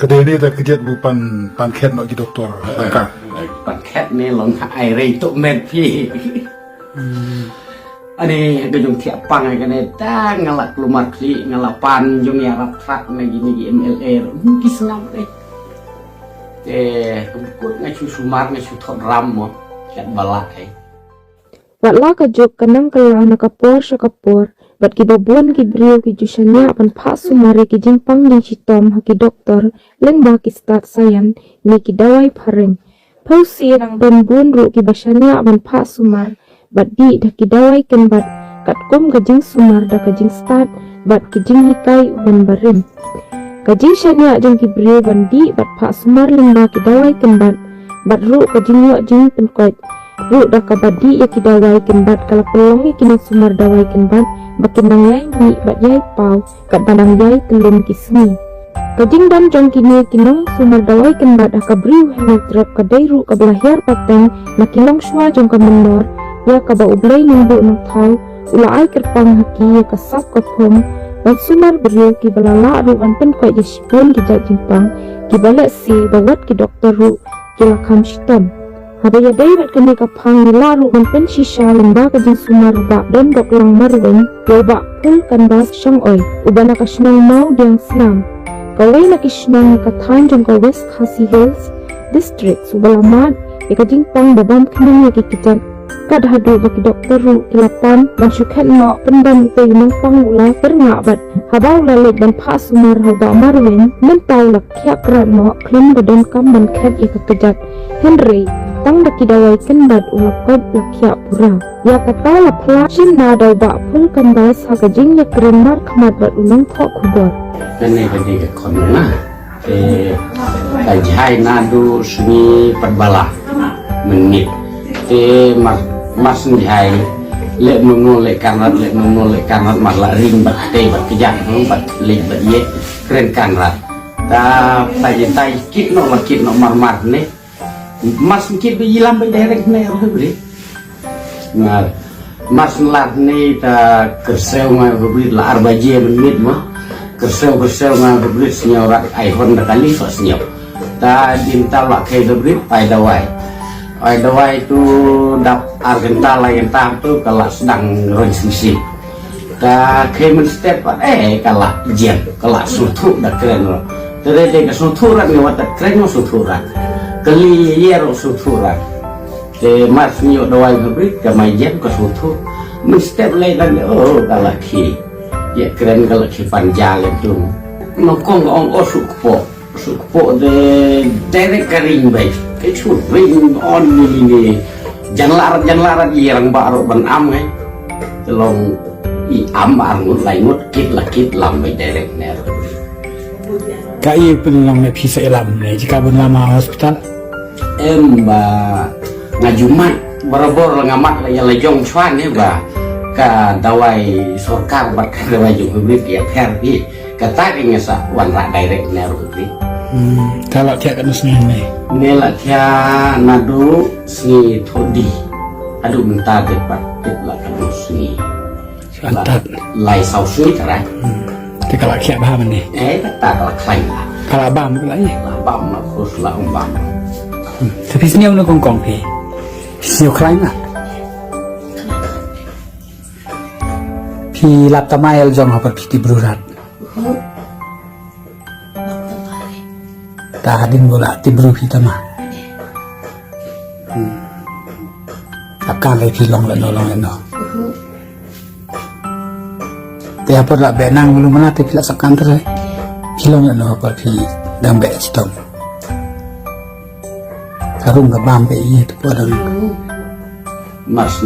Kedai ni tak kejat bukan pangkat nak jadi doktor. Kan? ปัดแคทนี่ลงไอรีตุเม็ดพี่อันนี้ก็ยังเทียบปังไอ้กันเนี่ยแต่งาลักลุมัดคลีงาลักปันยังเนี่ยรับทรักในกินใน MLA กิสงามเลยกูไงชูสุมารไงชูทอดรำหมดแค่บาลาย Wat la ka jok kanang kala na kapor sa kapor, bat kibabuan ki brio ki jusanya apan pa sumari ki jingpang din si Tom ha ki doktor, leng ba ki start sayan, ni ki dawai paring. Pau si rang bambun ru ki basanya apan pa sumar, bat di dah ki dawai ken bat, kat kom ka jing sumar da ka jing start, bat ki jing hikai uban barim. Ka jing syanya jing ki brio bandi bat pa sumar leng ba ki dawai ken bat ru ka jing wak jing penkoit. Ru dah kabadi ya ki dawai kenbat kalau pelong ya kina sumar dawai kenbat bakin nang yai ni bat yai pau kat badang yai telum kismi kajing dan jong kini kinong sumar dawai kenbat dah kabriu hendak drop kadai ru kabelahir pateng na kinong shwa jong kamenor ya kaba ublai nungbu nang thau ula ai kerpang haki ya kasap kapom bat sumar beriu ki balala ru anpen koi jishipun ki jajingpang ki balak si bawat ki doktor ru ki lakam shitam Habaya day bat kini kapang nilaru kan pen shisha lembah kajing sumar bak dan dok lang marweng yo bak pul kan bas syang oi ubana ka shnang mau diang senam kawai na kishnang ka than jong ka West Khasi Hills District subalamat ya kajing pang babam kinang ya kikitan kad hadu baki doktor ru kilapan dan syukhet no pendam pe nang pang ulai perna bat habau lalet ban pa sumar haba marweng mentau lak kyak krat no klim badan kam ban khet ya kekejat Henry tang daki dawai kendat ulapad lakya pura ya kata la pla shin na daw ba pul kandai sa kajing ya keremar khamat bat ulang thok khubor นั่นเองก็ดีกับคนนะแต่ใช้นาดูสมีปัดบาลามันนิดมาสนใจเละนุ่นเละการรัดเละนุ่นเละการรัดมาละริงบัดเตบัดขยันบัดลิงบัดเย็ดเรื่องการรัดแต่ใส่ใจคิดนอกมาเนี่ยmas mungkin berjilam berderek ni apa beri, nah mas lat ni ta kersel ngai beri la arbaje menit mah kersel ngai beri senyau rak iPhone dah kali so senyau ta dinta la kai beri pai dawai tu dap argenta la yang tam tu kalau sedang ronsisi ta kemen step kalau jian kalau sutu dah keren lo terjadi ke suturan ni watak keren suturan kali ya sutura mas nyo dawai beri kemajian ke sutu mesti lain dan galaki ya keren galaki panjang itu nokong ong sukpo de derek kering baik itu ring on ini jangan larat yang baru ban am telong i am arngut lainut kit lambai derek ner kai penulung le pisa elam le jika bun lama hospital ba ngajumat borobor ngamat ya lejong chwan ni ba ka dawai sorkar bat ka dawai jung hubrit ya therapy ka ta ing sa wan ra direct ne hubrit kalau tiak kan sni ne la thia nadu sni thodi adu minta de pat la kan sni antat lai sau sui kara te kalau kiak ba man ni ta ka klain la kalau bam lai bam ma khus la bam tapi senyum no kongkong pe senyum klain lah pi lap tamai el jong hapar pi tibrurat ta hadin bola tibru pi tama akan le pi long le no te apa la benang belum mana te pila sakan ter pi long le no hapar pi dang be stom karung ke bampe iya tu pada mas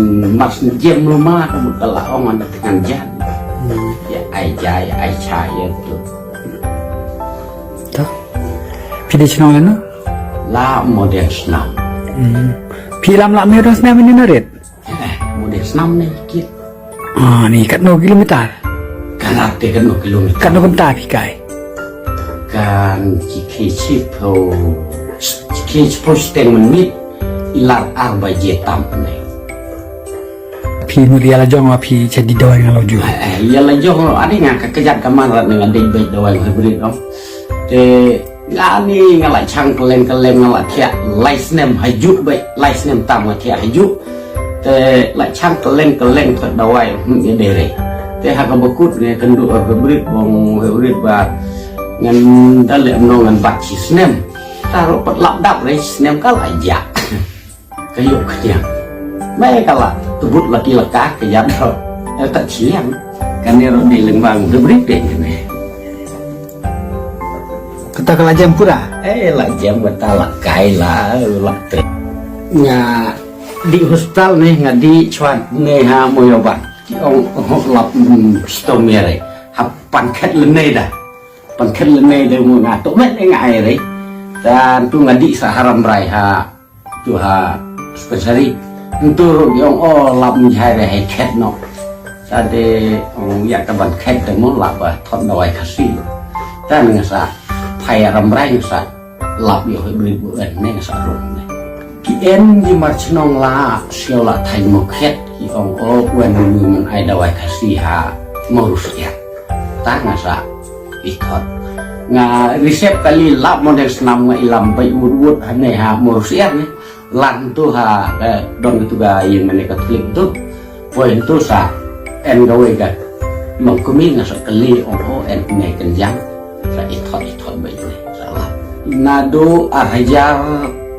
jem rumah kamu kalau orang ada dengan jan ya ai caya tu tak pilih senang lena la model senam film lah merah senam ini narit model senam ni kit ni kat 0 kilometer kan ada kan 0 kilometer kat 0 bentar pikai kan jika cipo menit ilar arba jetam ni pi mulia la jong pi jadi dawai dengan loju ya la jong ada ngak kejat kamar dengan dei baik dawai hybrid om te ngani ngalak chang keleng ngalak kia laisnem hajuk baik laisnem tam kia hajuk te la chang keleng thật dawai ni dere te ha ka bakut ne kendu berit bong berit ba ngan dalem no ngan bat snem taruh pat lap dap re snem kala ja kayuk kia mai kala tubut laki laka ke jam tak siang kan ni di lembang berit deh ni Kita ke Lajam Pura. lah jam bata lakai lah te nya di hospital nih ngadi cuan nih ha moyoban ki ong lap stomere ha panket lene dah panket lene de mo ngato met ngai re dan tu ngadi saharam rai ha tu ha spesiali untuk yang lap mihai re ket no sade ong ya ka panket de mo lap thon dawai khasi dan ngasa phai ram rai ngasa lap yo beri buan ne ngasa ron en di marchnong la siola thành một khet ki ong o quen mình ai dawai kasih ha morus ya ta ngasa ikot nga resep kali lap model senam nga ilam bai urut hane ha morus ya ni lan tu ha don itu ga yang mene katolik tu poin tu sa en gawe ga mong kumi ngasa kali ong o en ne kenjang sa ikot bai ni salah nado arhajar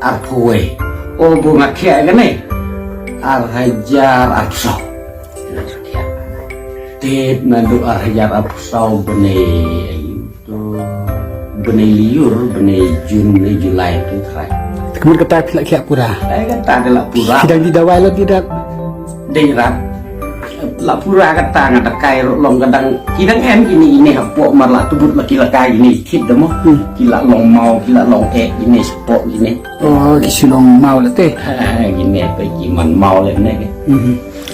arpuwe oh bunga kia kan nih arhajar absau tit nado arhajar absau benai itu benai liur benai Juni Julai itu terai Kemudian kita pilih Kia Pura. kata adalah pura Sidang di dawai lo tidak. daerah la pura kata ngata kai long kadang kidang en ini hapok marla tubut laki laka ini kit demo kila long mau kila long ini spok ini Oh, kisulong mau lah teh. gini apa giman mau le ne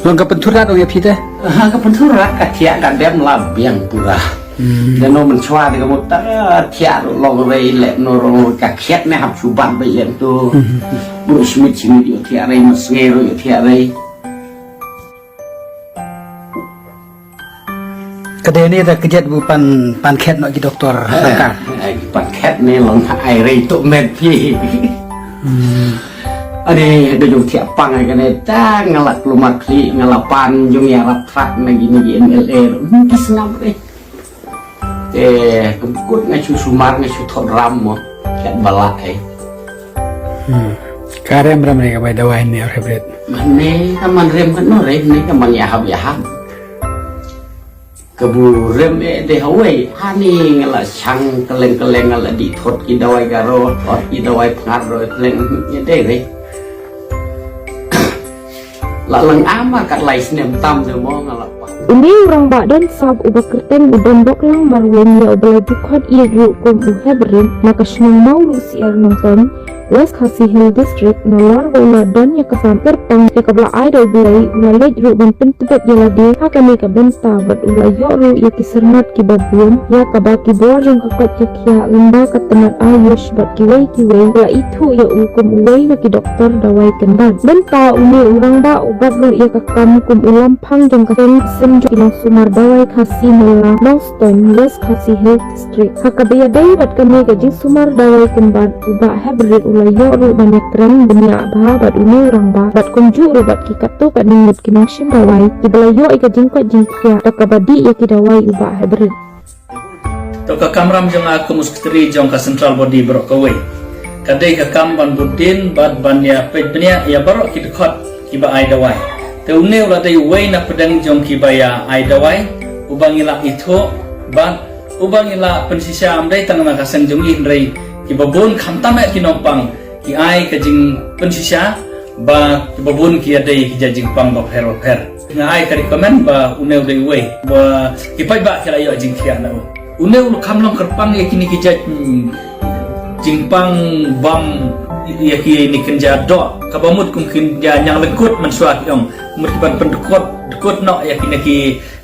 Long ke penturat oh ya pita. ka pentura ka tia ka dem la biang pura dan no menchwa de mo ta tia long rei le no ro ka khet ne hap suban be yen tu bu smit smit yo tia rei mas ngero yo tia rei Kedai ni ada kejat bukan panket nak di doktor. Lengkap. paket ne long ai rei tu met pi ade do jong tiap pang ai kane ta ngalak lumat kli ngalapan jong ya rap trak na gini di MLA kisnam kemkut ngacu sumar ngacu thot ram mo kat balak Karem ram mereka bai dawai ni orang berat. mane kaman rem kan no re ne kaman yahab kebu rem de hawe hani ngala chang keleng ngala di thot ki dawai garo thot ki dawai pngar ro keleng ye de re la lang ama kat lai snem tam de mo ngala pa Undi orang badan sab ubah kerten udan bok lang marwen ya ubah dukhat ia ru kum uhebrin maka senang mau lu siar nonton West Khasi Hill District nalar wala dan ya kesampir pang ya kabla ada ulai ulalej ru ban pentubet ya ladi hakani ka benta bat ulai yo ru ya kisermat ki babun ya kabaki borjong kakot ya kia lemba ketenat ayush bat kiwai la itu ya ukum uwai na ki doktor dawai kendan benta umi urang ba ubat lu ya kakam kum ulam pang jong kakeng senjo ilang sumar dawai Khasi Mela Milestone West Khasi Hill District hakabaya day bat kami gajing sumar dawai kendan ubah hebrit yo ru banyak tren dunia bah bat umi orang bah bat kunju ru bat kikat tu kat ningut kinashim dawai kibalayo ika jingkot jingkia takabadi ya kidawai ubah hebrit to ka kamram jong aku musketri jong ka central body berok kawe kadai ka kam ban budin bad ban ya pet benia ya berok ki dekot ki ba ai dawai te une ula dai wei na pedang jong ki ba ya ai dawai ubangila itu ban ubangila pensisa amdai tangan ka sen jong in rei ki babun khamtame ki nompang ki ai ka jing pensisa ba ki babun ki adai ki jajing pang ba pher nga ai ka recommend ba uneu dei wei ba ki pai ba ki ayo jing kia na uneu khamlong kerpang ya kini ki jaj jing pang bam ya ki ni kenja do kabamut kum kenja nyang lekut mensuat yong mutiban pendekut no ya kini ki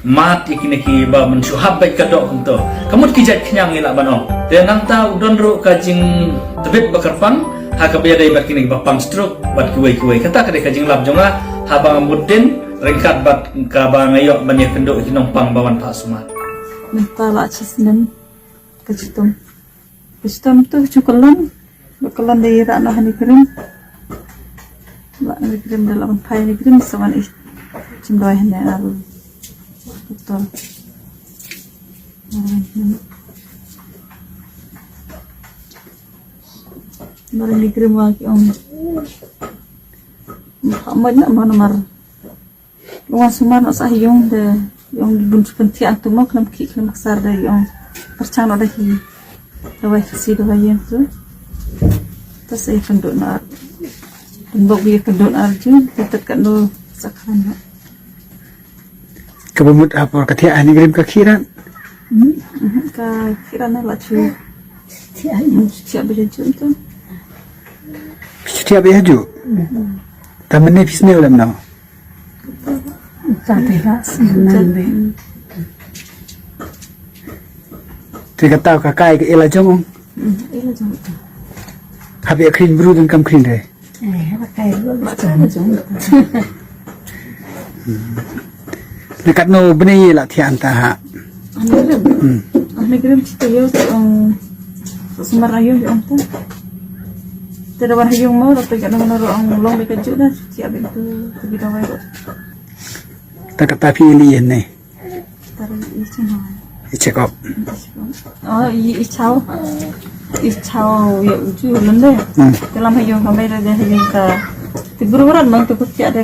mat ya kini ki ba mensuhab baik kadok untuk kamut ki jaj kenyang ila bano dan nanta udon ru kajing tebet bakerpang ha kabaya dai bat kini ba pang stroke bat kuai kata kadai kajing lab jonga ha ba mudin ringkat bat ka ba ngayok banyak kenduk kinong pang bawan Pak Sumat Mentala cisnen kejutung Sistem tu cukulan dari rakna hani krim. Hani krim dalam pai hani krim sama ni cendoi hani aru. Betul. Mari ni krim lagi Muhammad nak mana mar. Luang sumar nak sah yung bun penting tu mak lam ki lam kasar dah yung percang nak dah hi. Dawai kasi dawai yang tu. Tas saya kenduk nak. Tembok dia kenduk arju tetap kat no sakhan. Kebumut apa ketia ni kirim ke kiran. Ka kiran lah cu. Siap berjaju tu. Setiap baju. Taman ni pisne ulam no. Tiga tahu kakai ke ela jomong. Ila jom tu. Habis krim bru dan kam krim deh. Dekat no beni lah tian taha. Ahli krim cerita yo sumber ayu yo tu. Tidak warna yung mau tapi kat nama orang long dekat juga siap itu pergi dawai. Dekat tapi alien ni. Tarik isu mana? Cekop. Oh, ichau ya uju lende. Dalam hayung kami ada hayung ka. Tiburan mang tu pasti ada.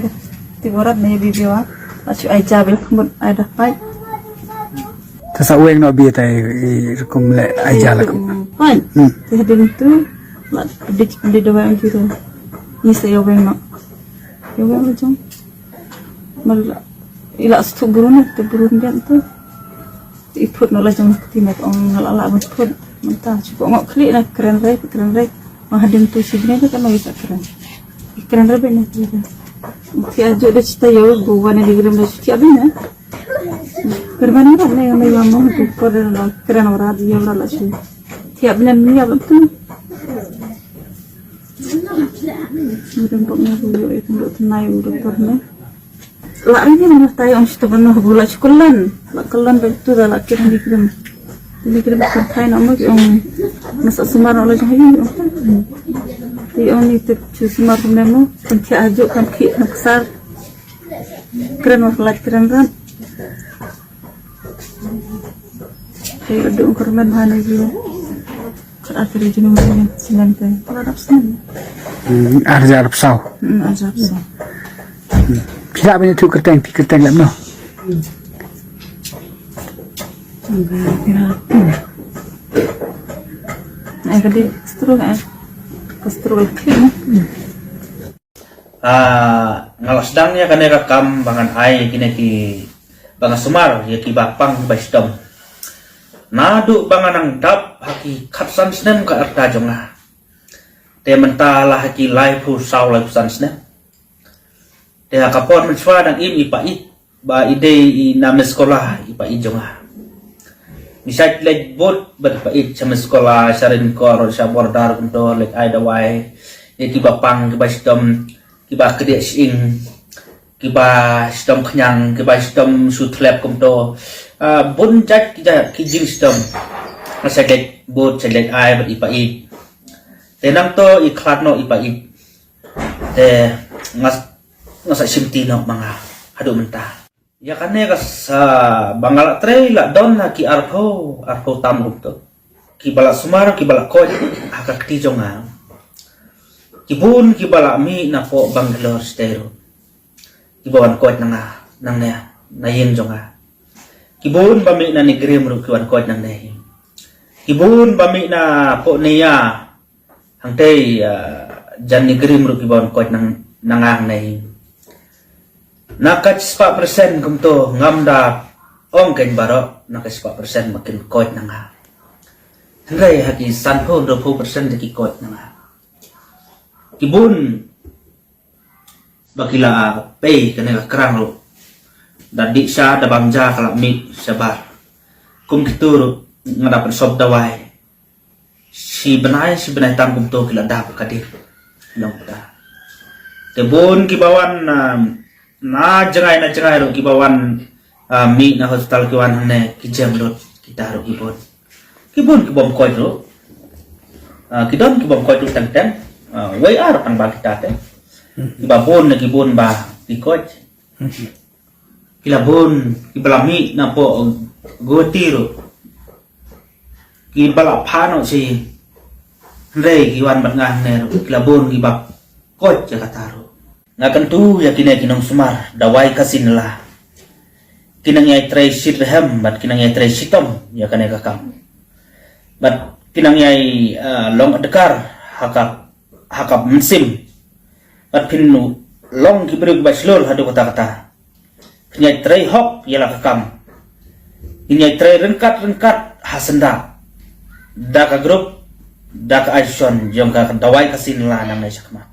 Tiburan ni bibiwa. Acu aja bil kemud ada pai. Tasa ueng no bi tai rekum le aja lah. Pai. Tiada tu. Di dawai uju tu. Ni saya ueng no. Ueng macam. Mal ila stu burun dia tu. Iput no lah jangan ketimat orang ngalala put mentah cukup ngok klik lah keren rek mahadin tu sebenarnya kan lagi tak keren rek ni dia aja dah cerita ya bukan yang dikirim dah cerita abis kerana orang ni yang mau tu keren orang dia orang lah sih tiap bulan ni apa tu Mudah-mudahan beliau itu untuk tenai dokter ni. Lak ini mana tahu orang situ penuh gula cukulan. Lak kelan betul dah lak kirim dikirim. Dikirim kertai nama yang masak semar oleh jahil. Di orang itu cuci semar pun penci ajuk kan kit kan besar. Keren masalah keren kan. Saya ada korban mana juga. Akhirnya jenuh dengan silan tu. Arab sen. Arab sau. Arab sau. Tidak banyak tu kerteng lem no. Nah, jadi kestrol clean. Ngalas sedangnya kan rekam bangan ai kini ki bangan sumar ya ki bapang ki basdom. Nadu bangan ang dap haki katsan snem ka arta jonga. Te mentala haki lai pu sau lai pusan snem. Te kapon menchwa dang im ipai ba ide I nama sekolah ipai jonga. Misal lek bot berpai sama sekolah sarin kor sabor dar kunto lek ai dawai ya ki bapang ki basdom ki ba kedek sing ki ba stom kenyang ki ba stom sutlep kunto bun jat ki jing stom masa lek bot selek ai ber ipai tenang to iklat no ipai te ngas simtino mga hadu mentah ya kane kas bangala tre la don na ki arpo tam gupto ki bala sumar ki bala ko akak ti jonga ki bun ki bala mi na po Bangalore stero ki bawan ko nang ne na yin jonga ki bun ba mi na ni grim ru ki wan ko nang ne ki bun ba mi na po niya hang te jan ni grim ru ki bawan ko nang nangang ne nakat 4% kumto ngamda ong ken baro nakat 4% makin koit nanga hanggai haki sanho 20% deki koit nanga kibun bakila pay kanela kerang lo dadi sya da bangja kala mi sabar kum kituru ngadapat sob dawai si benai tanggung to kila da kadir long ta tebun kibawan na jengai ro kibawan mi na hospital kiwan hane kijam lot kita ro kibon kibom koy ro Kidon kibom koi tu tang way ar pang ba kita te kibabon na kibon ba kikoj kilabon kibalami na po gotiro kibala pano si rei kiwan bat ngah nero kilabon kibab koj jakataro ngakan tu ya kinai kinong sumar dawai kasin lah kinang yai tray sitrehem bat kinang yai tray sitom ya kanai kakam bat kinang yai long dekar hakap musim bat pinu long kibri baslol hadu kata kinyai tray hok yala kakam kinyai tray rengkat hasenda daka grup daka action jong ka dawai kasin la nang sakma